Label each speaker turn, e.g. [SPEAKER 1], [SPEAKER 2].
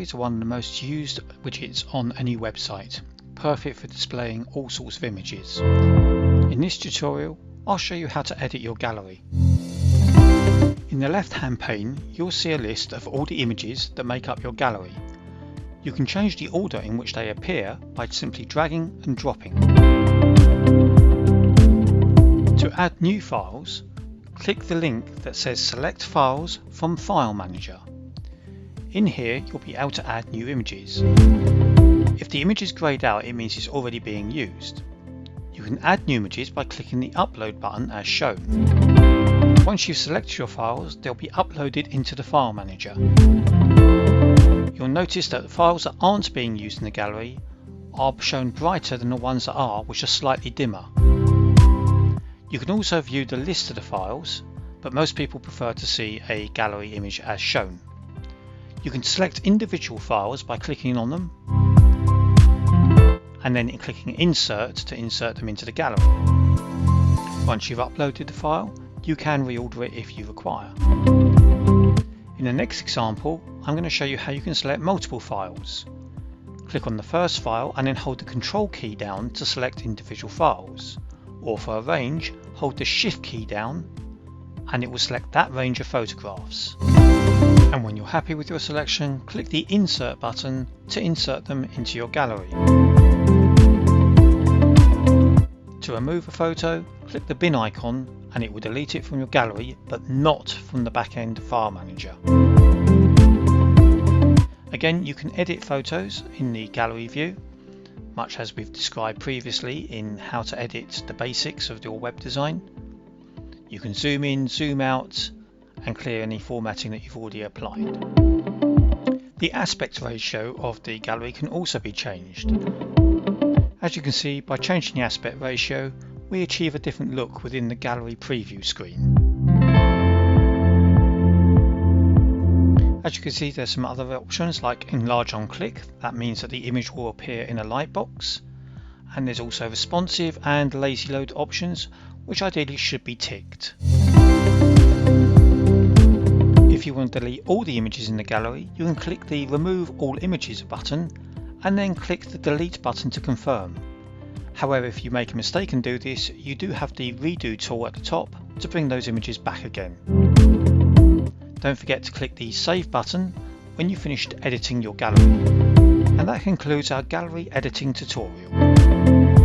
[SPEAKER 1] galleries are one of the most used widgets on any website, perfect for displaying all sorts of images. In this tutorial, I'll show you how to edit your gallery. In the left-hand pane, you'll see a list of all the images that make up your gallery. You can change the order in which they appear by simply dragging and dropping. To add new files, click the link that says Select Files from File Manager. In here, you'll be able to add new images. If the image is greyed out, it means it's already being used. You can add new images by clicking the Upload button as shown. Once you've selected your files, they'll be uploaded into the File Manager. You'll notice that the files that aren't being used in the gallery are shown brighter than the ones that are, which are slightly dimmer. You can also view the list of the files, but most people prefer to see a gallery image as shown. You can select individual files by clicking on them and then clicking Insert to insert them into the gallery. Once you've uploaded the file, you can reorder it if you require. In the next example, I'm going to show you how you can select multiple files. Click on the first file and then hold the Control key down to select individual files, or for arrange, hold the Shift key down and it will select that range of photographs. And when you're happy with your selection, click the Insert button to insert them into your gallery. To remove a photo, click the bin icon and it will delete it from your gallery, but not from the back-end File Manager. Again, you can edit photos in the gallery view, much as we've described previously in how to edit the basics of your web design. You can zoom in, zoom out, and clear any formatting that you've already applied. The aspect ratio of the gallery can also be changed. As you can see, by changing the aspect ratio, we achieve a different look within the gallery preview screen. As you can see, there's some other options like enlarge on click. That means that the image will appear in a light box. And there's also responsive and lazy load options, which ideally should be ticked. If you want to delete all the images in the gallery, you can click the Remove All Images button and then click the Delete button to confirm. However, if you make a mistake and do this, you do have the Redo tool at the top to bring those images back again. Don't forget to click the Save button when you've finished editing your gallery. And that concludes our gallery editing tutorial.